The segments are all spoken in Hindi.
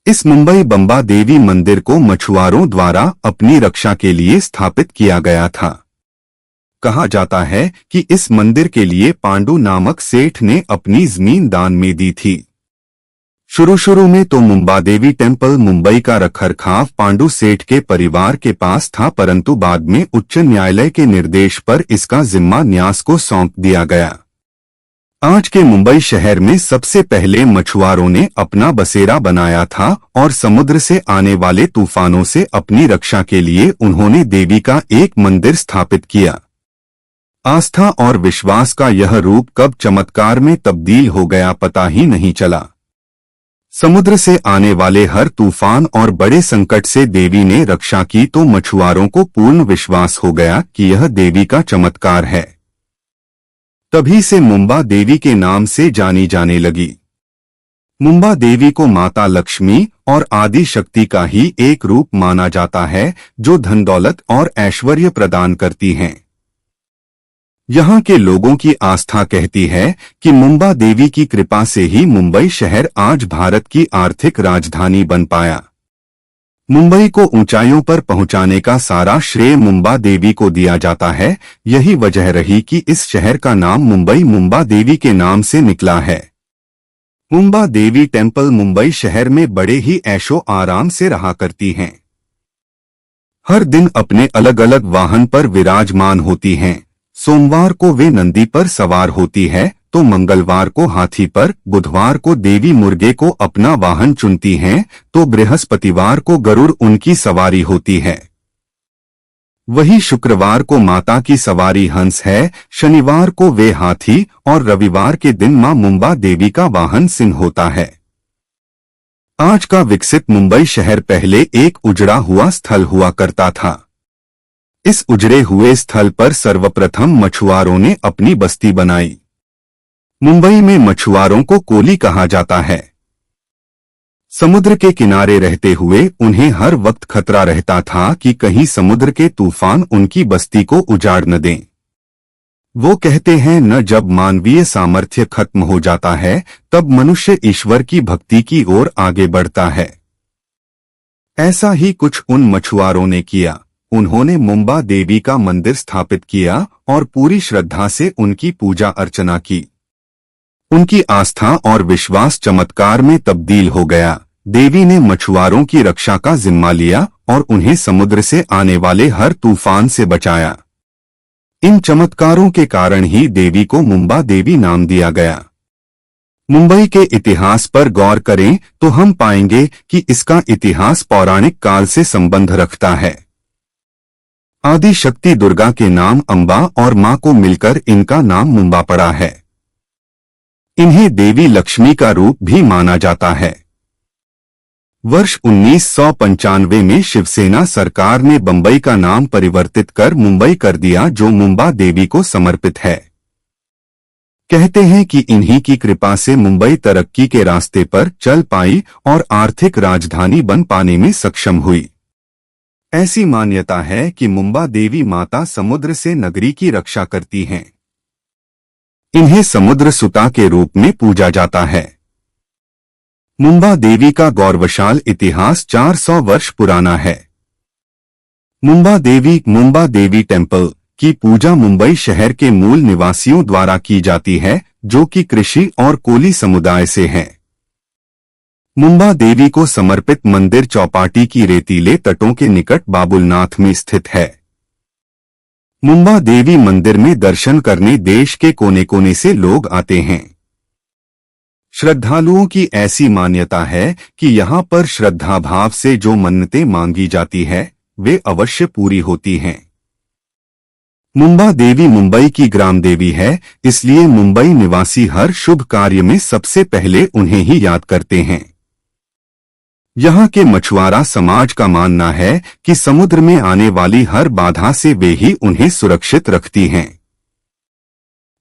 इस मुंबई बंबा देवी मंदिर को मछुआरों द्वारा अपनी रक्षा के लिए स्थापित किया गया था। कहा जाता है कि इस मंदिर के लिए पांडु नामक सेठ ने अपनी जमीन दान में दी थी। शुरू में तो मुंबा देवी टेम्पल मुंबई का रखरखाव पांडु सेठ के परिवार के पास था, परंतु बाद में उच्च न्यायालय के निर्देश पर इसका जिम्मा न्यास को सौंप दिया गया। आज के मुंबई शहर में सबसे पहले मछुआरों ने अपना बसेरा बनाया था और समुद्र से आने वाले तूफानों से अपनी रक्षा के लिए उन्होंने देवी का एक मंदिर स्थापित किया। आस्था और विश्वास का यह रूप कब चमत्कार में तब्दील हो गया पता ही नहीं चला। समुद्र से आने वाले हर तूफान और बड़े संकट से देवी ने रक्षा की तो मछुआरों को पूर्ण विश्वास हो गया कि यह देवी का चमत्कार है। तभी से मुंबा देवी के नाम से जानी जाने लगी। मुंबा देवी को माता लक्ष्मी और आदि शक्ति का ही एक रूप माना जाता है, जो धन दौलत और ऐश्वर्य प्रदान करती हैं। यहाँ के लोगों की आस्था कहती है कि मुंबा देवी की कृपा से ही मुंबई शहर आज भारत की आर्थिक राजधानी बन पाया। मुंबई को ऊंचाइयों पर पहुंचाने का सारा श्रेय मुंबा देवी को दिया जाता है। यही वजह रही कि इस शहर का नाम मुंबई मुंबा देवी के नाम से निकला है। मुंबा देवी टेम्पल मुंबई शहर में बड़े ही ऐशो आराम से रहा करती हैं। हर दिन अपने अलग अलग वाहन पर विराजमान होती हैं। सोमवार को वे नंदी पर सवार होती है तो मंगलवार को हाथी पर, बुधवार को देवी मुर्गे को अपना वाहन चुनती हैं तो बृहस्पतिवार को गरुड़ उनकी सवारी होती है। वही शुक्रवार को माता की सवारी हंस है, शनिवार को वे हाथी और रविवार के दिन मां मुंबा देवी का वाहन सिंह होता है। आज का विकसित मुंबई शहर पहले एक उजड़ा हुआ स्थल हुआ करता था। इस उजड़े हुए स्थल पर सर्वप्रथम मछुआरों ने अपनी बस्ती बनाई। मुंबई में मछुआरों को कोली कहा जाता है। समुद्र के किनारे रहते हुए उन्हें हर वक्त खतरा रहता था कि कहीं समुद्र के तूफान उनकी बस्ती को उजाड़ न दें। वो कहते हैं न जब मानवीय सामर्थ्य खत्म हो जाता है तब मनुष्य ईश्वर की भक्ति की ओर आगे बढ़ता है। ऐसा ही कुछ उन मछुआरों ने किया। उन्होंने मुंबा देवी का मंदिर स्थापित किया और पूरी श्रद्धा से उनकी पूजा अर्चना की। उनकी आस्था और विश्वास चमत्कार में तब्दील हो गया। देवी ने मछुआरों की रक्षा का जिम्मा लिया और उन्हें समुद्र से आने वाले हर तूफान से बचाया। इन चमत्कारों के कारण ही देवी को मुंबा देवी नाम दिया गया। मुंबई के इतिहास पर गौर करें तो हम पाएंगे कि इसका इतिहास पौराणिक काल से संबंध रखता है। आदि शक्ति दुर्गा के नाम अंबा और मां को मिलकर इनका नाम मुंबा पड़ा है। इन्हें देवी लक्ष्मी का रूप भी माना जाता है। वर्ष 1995 में शिवसेना सरकार ने बंबई का नाम परिवर्तित कर मुंबई कर दिया, जो मुंबा देवी को समर्पित है। कहते हैं कि इन्हीं की कृपा से मुंबई तरक्की के रास्ते पर चल पाई और आर्थिक राजधानी बन पाने में सक्षम हुई। ऐसी मान्यता है कि मुंबा देवी माता समुद्र से नगरी की रक्षा करती हैं। इन्हें समुद्र सुता के रूप में पूजा जाता है। मुंबा देवी का गौरवशाल इतिहास 400 वर्ष पुराना है। मुंबा देवी टेम्पल की पूजा मुंबई शहर के मूल निवासियों द्वारा की जाती है, जो कि कृषि और कोली समुदाय से हैं। मुंबा देवी को समर्पित मंदिर चौपाटी की रेतीले तटों के निकट बाबुलनाथ में स्थित है। मुंबा देवी मंदिर में दर्शन करने देश के कोने कोने से लोग आते हैं। श्रद्धालुओं की ऐसी मान्यता है कि यहाँ पर श्रद्धा भाव से जो मन्नतें मांगी जाती है वे अवश्य पूरी होती हैं। मुंबा देवी मुंबई की ग्राम देवी है, इसलिए मुंबई निवासी हर शुभ कार्य में सबसे पहले उन्हें ही याद करते हैं। यहाँ के मछुआरा समाज का मानना है कि समुद्र में आने वाली हर बाधा से वे ही उन्हें सुरक्षित रखती हैं।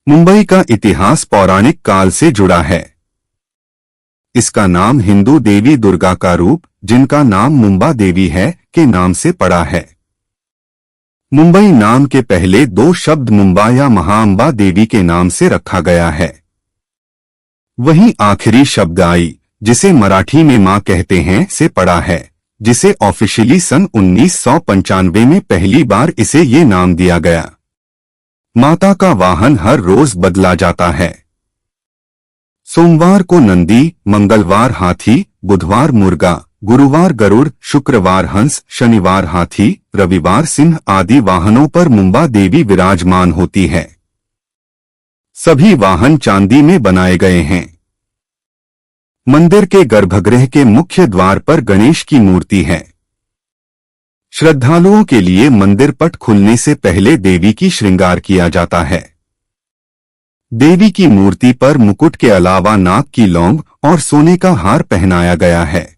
मुंबई का इतिहास पौराणिक काल से जुड़ा है। इसका नाम हिंदू देवी दुर्गा का रूप, जिनका नाम मुंबा देवी है, के नाम से पड़ा है। मुंबई नाम के पहले दो शब्द मुंबा या महाअंबा देवी के नाम से रखा गया है। वहीं आखिरी शब्द आई जिसे मराठी में मां कहते हैं, से पड़ा है, जिसे ऑफिशियली सन 1995 में पहली बार इसे ये नाम दिया गया। माता का वाहन हर रोज बदला जाता है। सोमवार को नंदी, मंगलवार हाथी, बुधवार मुर्गा, गुरुवार गरुड़, शुक्रवार हंस, शनिवार हाथी, रविवार सिंह आदि वाहनों पर मुंबा देवी विराजमान होती है। सभी वाहन चांदी में बनाए गए हैं। मंदिर के गर्भगृह के मुख्य द्वार पर गणेश की मूर्ति है। श्रद्धालुओं के लिए मंदिर पट खुलने से पहले देवी की श्रृंगार किया जाता है। देवी की मूर्ति पर मुकुट के अलावा नाक की लौंग और सोने का हार पहनाया गया है।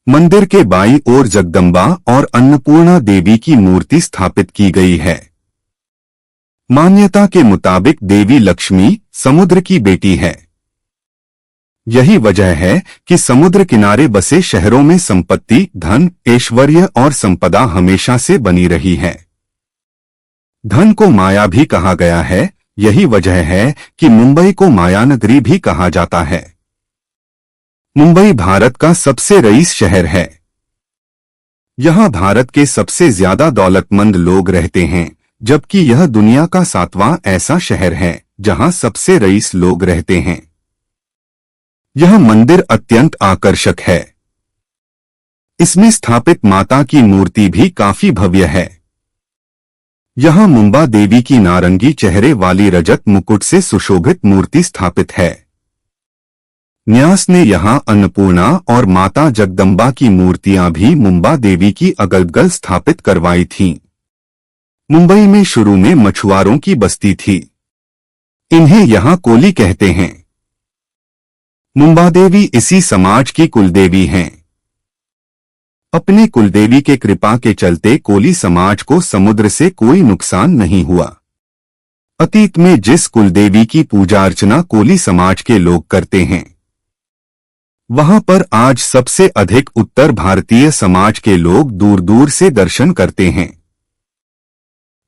मंदिर के बाईं ओर जगदम्बा और अन्नपूर्णा देवी की मूर्ति स्थापित की गई है। मान्यता के मुताबिक देवी लक्ष्मी समुद्र की बेटी है। यही वजह है कि समुद्र किनारे बसे शहरों में संपत्ति, धन, ऐश्वर्य और संपदा हमेशा से बनी रही है। धन को माया भी कहा गया है। यही वजह है कि मुंबई को माया नगरी भी कहा जाता है। मुंबई भारत का सबसे रईस शहर है। यहां भारत के सबसे ज्यादा दौलतमंद लोग रहते हैं, जबकि यह दुनिया का 7वां ऐसा शहर है जहां सबसे रईस लोग रहते हैं। यह मंदिर अत्यंत आकर्षक है। इसमें स्थापित माता की मूर्ति भी काफी भव्य है। यहां मुंबा देवी की नारंगी चेहरे वाली रजत मुकुट से सुशोभित मूर्ति स्थापित है। न्यास ने यहां अन्नपूर्णा और माता जगदम्बा की मूर्तियां भी मुंबा देवी की अगल-बगल स्थापित करवाई थीं। मुंबई में शुरू में मछुआरों की बस्ती थी। इन्हें यहां कोली कहते हैं। मुंबा देवी इसी समाज की कुलदेवी हैं। अपने कुलदेवी के कृपा के चलते कोली समाज को समुद्र से कोई नुकसान नहीं हुआ। अतीत में जिस कुलदेवी की पूजा अर्चना कोली समाज के लोग करते हैं, वहां पर आज सबसे अधिक उत्तर भारतीय समाज के लोग दूर दूर से दर्शन करते हैं।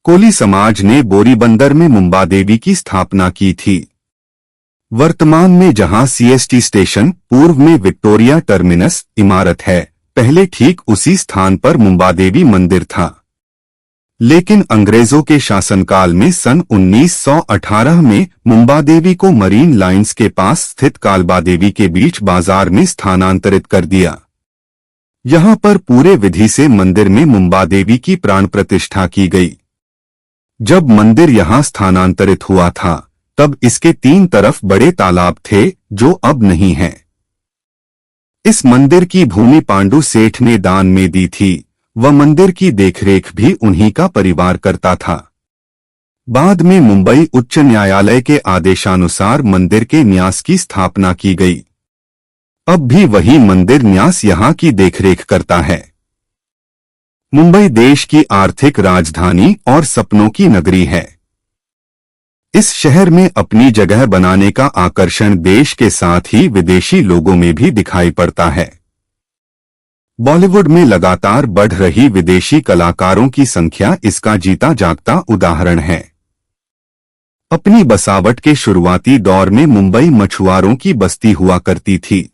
कोली समाज ने बोरीबंदर में मुंबा देवी की स्थापना की थी। वर्तमान में जहां सीएसटी स्टेशन, पूर्व में विक्टोरिया टर्मिनस इमारत है, पहले ठीक उसी स्थान पर मुंबा देवी मंदिर था। लेकिन अंग्रेजों के शासनकाल में सन 1918 में मुंबा देवी को मरीन लाइन्स के पास स्थित कालबा देवी के बीच बाजार में स्थानांतरित कर दिया। यहां पर पूरे विधि से मंदिर में मुंबा देवी की प्राण प्रतिष्ठा की गई। जब मंदिर यहां स्थानांतरित हुआ था, तब इसके 3 तरफ बड़े तालाब थे, जो अब नहीं हैं। इस मंदिर की भूमि पांडु सेठ ने दान में दी थी। वह मंदिर की देखरेख भी उन्हीं का परिवार करता था। बाद में मुंबई उच्च न्यायालय के आदेशानुसार मंदिर के न्यास की स्थापना की गई। अब भी वही मंदिर न्यास यहां की देखरेख करता है। मुंबई देश की आर्थिक राजधानी और सपनों की नगरी है। इस शहर में अपनी जगह बनाने का आकर्षण देश के साथ ही विदेशी लोगों में भी दिखाई पड़ता है। बॉलीवुड में लगातार बढ़ रही विदेशी कलाकारों की संख्या इसका जीता जागता उदाहरण है। अपनी बसावट के शुरुआती दौर में मुंबई मछुआरों की बस्ती हुआ करती थी।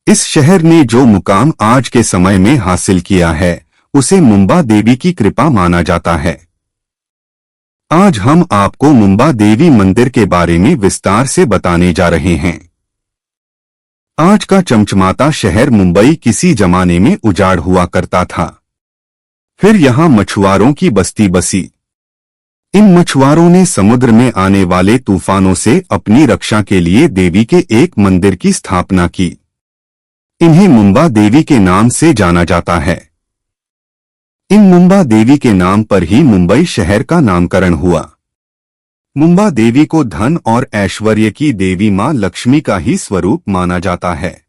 इस शहर ने जो मुकाम आज के समय में हासिल किया है, उसे मुंबा देवी की कृपा माना जाता है। आज हम आपको मुंबा देवी मंदिर के बारे में विस्तार से बताने जा रहे हैं। आज का चमचमाता शहर मुंबई किसी जमाने में उजाड़ हुआ करता था। फिर यहां मछुआरों की बस्ती बसी। इन मछुआरों ने समुद्र में आने वाले तूफानों से अपनी रक्षा के लिए देवी के एक मंदिर की स्थापना की। इन्हें मुंबा देवी के नाम से जाना जाता है। इन मुंबा देवी के नाम पर ही मुंबई शहर का नामकरण हुआ। मुंबा देवी को धन और ऐश्वर्य की देवी मां लक्ष्मी का ही स्वरूप माना जाता है।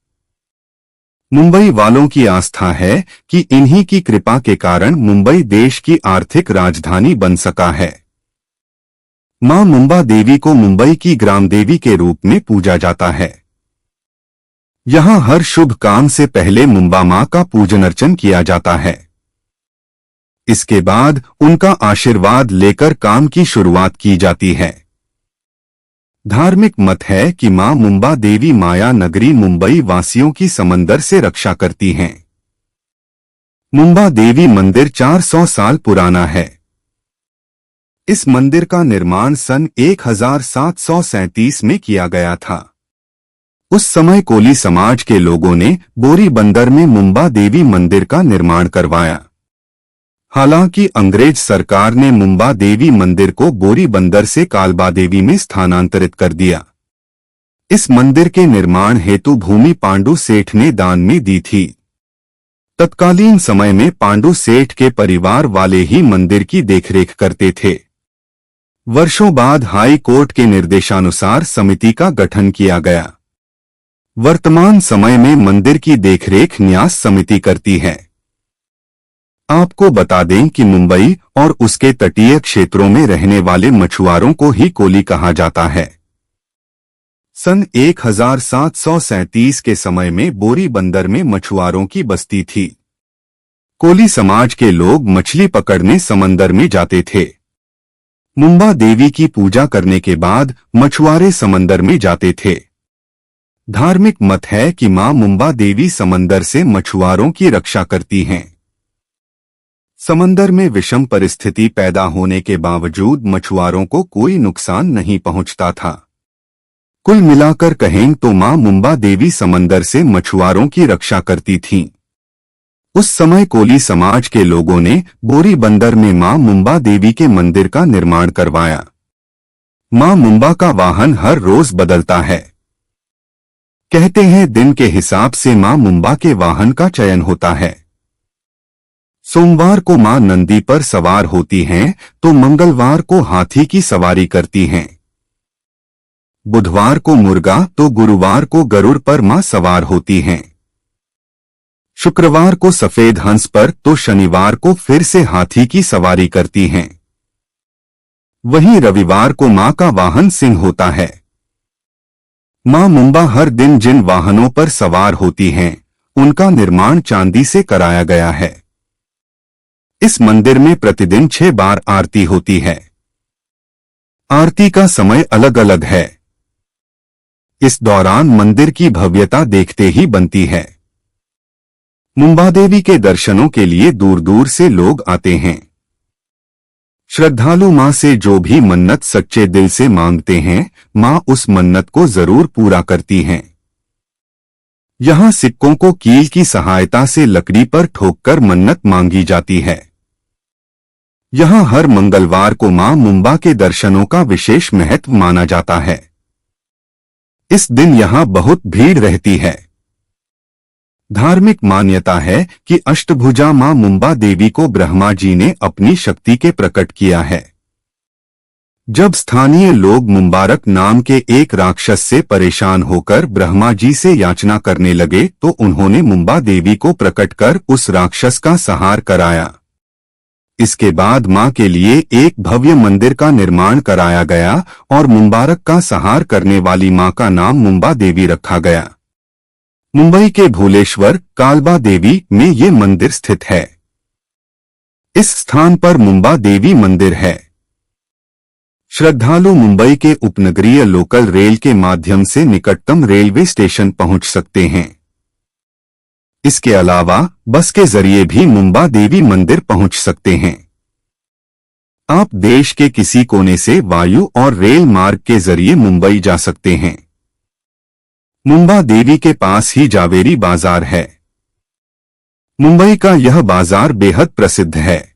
मुंबई वालों की आस्था है कि इन्हीं की कृपा के कारण मुंबई देश की आर्थिक राजधानी बन सका है। मां मुंबा देवी को मुंबई की ग्राम देवी के रूप में पूजा जाता है। यहां हर शुभ काम से पहले मुंबा मां का पूजन अर्चन किया जाता है। इसके बाद उनका आशीर्वाद लेकर काम की शुरुआत की जाती है। धार्मिक मत है कि मां मुंबा देवी माया नगरी मुंबई वासियों की समंदर से रक्षा करती हैं। मुंबा देवी मंदिर 400 साल पुराना है। इस मंदिर का निर्माण सन 1737 में किया गया था। उस समय कोली समाज के लोगों ने बोरी बंदर में मुंबा देवी मंदिर का निर्माण करवाया। हालांकि अंग्रेज सरकार ने मुंबा देवी मंदिर को बोरी बंदर से कालबा देवी में स्थानांतरित कर दिया। इस मंदिर के निर्माण हेतु भूमि पांडु सेठ ने दान में दी थी। तत्कालीन समय में पांडु सेठ के परिवार वाले ही मंदिर की देखरेख करते थे। वर्षों बाद हाई कोर्ट के निर्देशानुसार समिति का गठन किया गया। वर्तमान समय में मंदिर की देखरेख न्यास समिति करती है। आपको बता दें कि मुंबई और उसके तटीय क्षेत्रों में रहने वाले मछुआरों को ही कोली कहा जाता है। सन 1737 के समय में बोरी बंदर में मछुआरों की बस्ती थी। कोली समाज के लोग मछली पकड़ने समंदर में जाते थे। मुंबा देवी की पूजा करने के बाद मछुआरे समंदर में जाते थे। धार्मिक मत है कि मां मुंबा देवी समंदर से मछुआरों की रक्षा करती हैं। समंदर में विषम परिस्थिति पैदा होने के बावजूद मछुआरों को कोई नुकसान नहीं पहुंचता था। कुल मिलाकर कहें तो मां मुंबा देवी समंदर से मछुआरों की रक्षा करती थीं। उस समय कोली समाज के लोगों ने बोरी बंदर में मां मुंबा देवी के मंदिर का निर्माण करवाया। मां मुंबा का वाहन हर रोज बदलता है। कहते हैं दिन के हिसाब से मां मुंबा के वाहन का चयन होता है। सोमवार को मां नंदी पर सवार होती हैं तो मंगलवार को हाथी की सवारी करती हैं। बुधवार को मुर्गा तो गुरुवार को गरुड़ पर मां सवार होती हैं। शुक्रवार को सफेद हंस पर तो शनिवार को फिर से हाथी की सवारी करती हैं। वहीं रविवार को मां का वाहन सिंह होता है। मां मुंबा हर दिन जिन वाहनों पर सवार होती हैं, उनका निर्माण चांदी से कराया गया है। इस मंदिर में प्रतिदिन 6 बार आरती होती है। आरती का समय अलग अलग है। इस दौरान मंदिर की भव्यता देखते ही बनती है। मुंबा देवी के दर्शनों के लिए दूर दूर से लोग आते हैं। श्रद्धालु मां से जो भी मन्नत सच्चे दिल से मांगते हैं, मां उस मन्नत को जरूर पूरा करती हैं। यहां सिक्कों को कील की सहायता से लकड़ी पर ठोककर मन्नत मांगी जाती है। यहां हर मंगलवार को मां मुंबा के दर्शनों का विशेष महत्व माना जाता है। इस दिन यहां बहुत भीड़ रहती है। धार्मिक मान्यता है कि अष्टभुजा मां मुंबा देवी को ब्रह्मा जी ने अपनी शक्ति के प्रकट किया है। जब स्थानीय लोग मुंबारक नाम के एक राक्षस से परेशान होकर ब्रह्मा जी से याचना करने लगे तो उन्होंने मुंबा देवी को प्रकट कर उस राक्षस का संहार कराया। इसके बाद मां के लिए एक भव्य मंदिर का निर्माण कराया गया और मुंबारक का संहार करने वाली मां का नाम मुंबा देवी रखा गया। मुंबई के भूलेश्वर कालबा देवी में ये मंदिर स्थित है। इस स्थान पर मुंबा देवी मंदिर है। श्रद्धालु मुंबई के उपनगरीय लोकल रेल के माध्यम से निकटतम रेलवे स्टेशन पहुंच सकते हैं। इसके अलावा बस के जरिए भी मुंबा देवी मंदिर पहुंच सकते हैं। आप देश के किसी कोने से वायु और रेल मार्ग के जरिए मुंबई जा सकते हैं। मुंबा देवी के पास ही जावेरी बाजार है। मुंबई का यह बाजार बेहद प्रसिद्ध है।